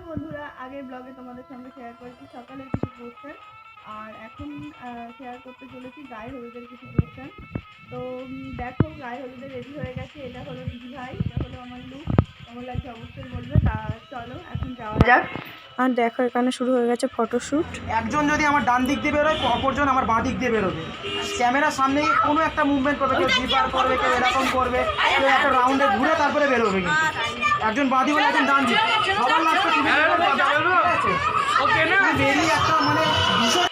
বন্ধুরা, আগের ব্লগে তোমাদের সঙ্গে শেয়ার করেছি সকালের কিছু পোস্টার, আর এখন শেয়ার করতে চলেছি গায়ে হলুদের কিছু পোস্টার। তো দেখো, গায়ে হলুদে রেডি হয়ে গেছে। এটা হলো দিদি ভাই, এটা হলো আমার লুক। কেমন লাগছে অবশ্যই বলবে। তা চলো এখন যাওয়া যাক। আর দেখো, এখানে শুরু হয়ে গেছে ফটোশুট। একজন যদি আমার ডান দিক দিয়ে বেরোয়, অপরজন আমার বাঁ দিক দিয়ে বেরোবে। ক্যামেরার সামনে কোনো একটা মুভমেন্ট করবে, কেউ জিপার করবে, কেউ এরকম করবে, কেউ একটা রাউন্ডে ঘুরে তারপরে বেরোবে। কিন্তু একজন বাঁ দিক, একজন ডান দিক, সবার লাস্টে তুমি বেরিয়ে একটা মানে ভীষণ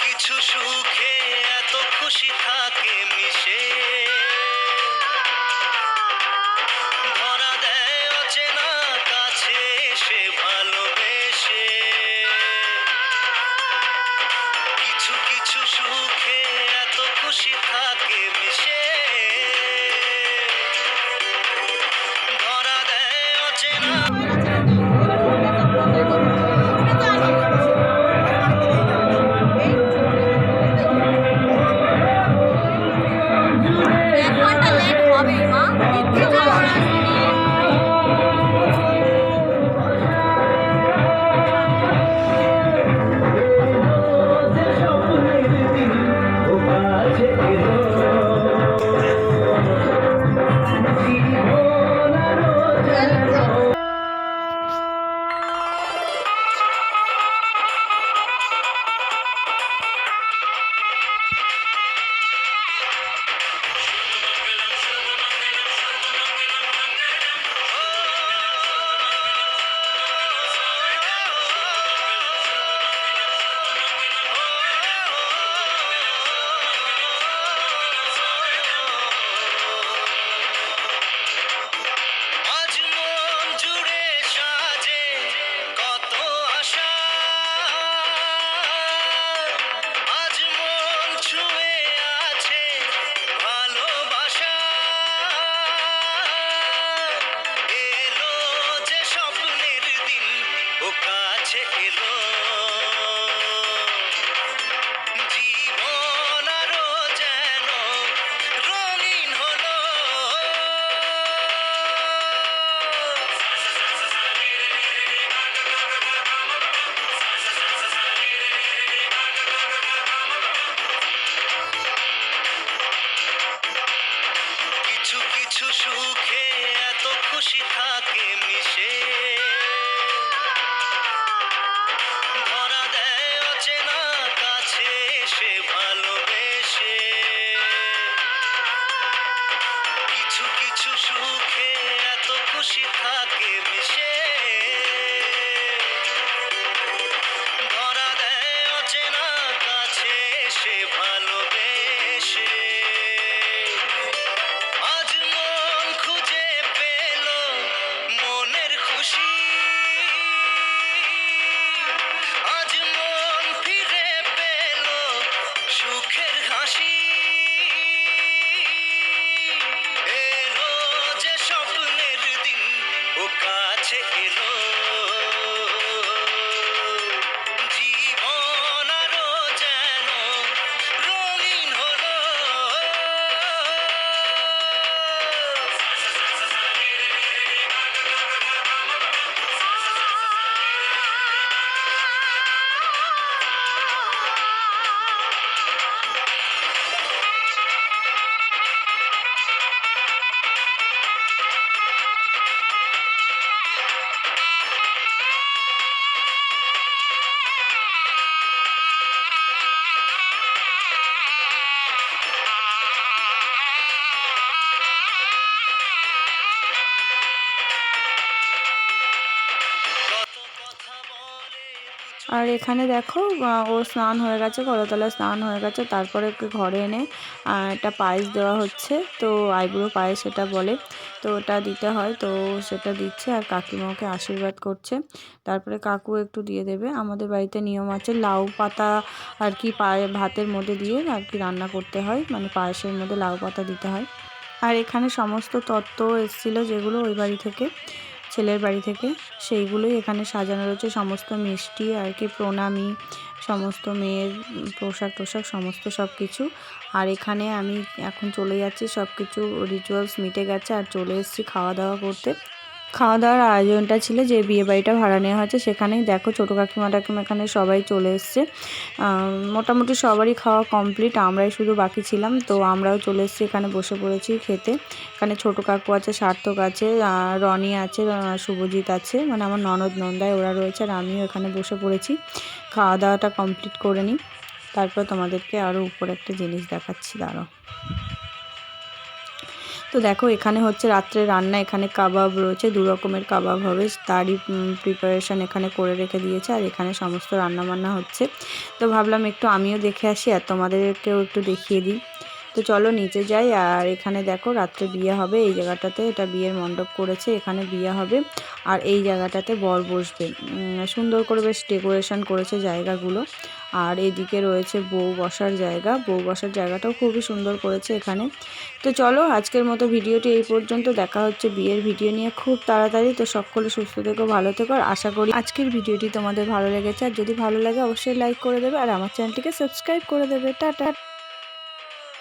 কিছু সুখে এত খুশি থাকে মিশে, ধরা দেয় অচেনা কাছে এসে ভালোবেসে। কিছু সুখে এত খুশি থাকে মিশে, ধরা দেয় অচেনা। কিছু সুখে এত খুশি থাকে মিশে, ধরা দেয় অচেনা কাছে এসে ভালোবেসে। কিছু সুখে এত খুশি থাকে মিশে, ধরা দেয় অচেনা কাছে এসে ভালোবেসে। সুখের হাসি এলো যে স্বপ্নের দিন, ও কাছে এলো। জীবন আরো যেন রঙিন হলো। আর এখানে দেখো ও স্নান হয়ে গেছে, কলতলায় স্নান হয়ে গেছে। তারপরে ওকে ঘরে এনে একটা পায়েস দেওয়া হচ্ছে, তো আইবুড়ো পায়েস সেটা বলে, তো ওটা দিতে হয়, তো সেটা দিচ্ছে। আর কাকিমা ওকে আশীর্বাদ করছে। তারপরে কাকু একটু দিয়ে দেবে। আমাদের বাড়িতে নিয়ম আছে লাউ পাতা আর কি ভাতের মধ্যে দিয়ে আর কি রান্না করতে হয়, মানে পায়েসের মধ্যে লাউ পাতা দিতে হয়। আর এখানে সমস্ত তত্ত্ব এসেছিলো যেগুলো ওই বাড়ি থেকে, ছেলের বাড়ি থেকে, সেইগুলোই এখানে সাজানো রয়েছে। সমস্ত মিষ্টি আর কি, প্রণামী, সমস্ত মেয়ের পোশাক টোশাক সমস্ত সব কিছু। আর এখানে আমি এখন চলে যাচ্ছি, সব কিছু রিচুয়ালস মিটে গেছে আর চলে এসেছি খাওয়া দাওয়া করতে। খাওয়া দাওয়ার আয়োজনটা ছিল যে বিয়ে বাড়িটা ভাড়া নেওয়া হয়েছে সেখানেই। দেখো ছোটো কাকিমা টাকিমা এখানে সবাই চলে এসছে। মোটামুটি সবারই খাওয়া কমপ্লিট, আমরাই শুধু বাকি ছিলাম। তো আমরাও চলে এসেছি, এখানে বসে পড়েছি খেতে। এখানে ছোটো কাকু আছে, সার্থক আছে, রনি আছে, শুভজিৎ আছে, মানে আমার ননদ নন্দায় ওরা রয়েছে। আর আমিও এখানে বসে পড়েছি, খাওয়া দাওয়াটা কমপ্লিট করে নিই। তারপর তোমাদেরকে আরও উপরে একটা জিনিস দেখাচ্ছি, দাঁড়াও। তো দেখো এখানে হচ্ছে রাত্রে রান্না, এখানে কাবাব রয়েছে, 2 রকমের কাবাব হবে, তারই প্রিপারেশান এখানে করে রেখে দিয়েছে। আর এখানে সমস্ত রান্নাবান্না হচ্ছে। তো ভাবলাম একটু আমিও দেখে আসি আর তোমাদেরকেও একটু দেখিয়ে দিই। তো চলো নিচে যাই। আর এখানে দেখো রাত্রে বিয়ে হবে এই জায়গাটাতে, এটা বিয়ের মণ্ডপ করেছে, এখানে বিয়ে হবে। আর এই জায়গাটাতে বর বসবে, সুন্দর করে বেশ ডেকোরেশন করেছে জায়গাগুলো। আর এদিকে রয়েছে বউ বসার জায়গা, বউ বসার জায়গাটাও খুবই সুন্দর করেছে এখানে। তো চলো আজকের মতো ভিডিওটি এই পর্যন্ত, দেখা হচ্ছে বিয়ের ভিডিও নিয়ে খুব তাড়াতাড়ি। তো সকলে সুস্থ থেকো, ভালো থেকো। আর আশা করি আজকের ভিডিওটি তোমাদের ভালো লেগেছে। আর যদি ভালো লাগে অবশ্যই লাইক করে দেবে আর আমার চ্যানেলটিকে সাবস্ক্রাইব করে দেবে। টাটা।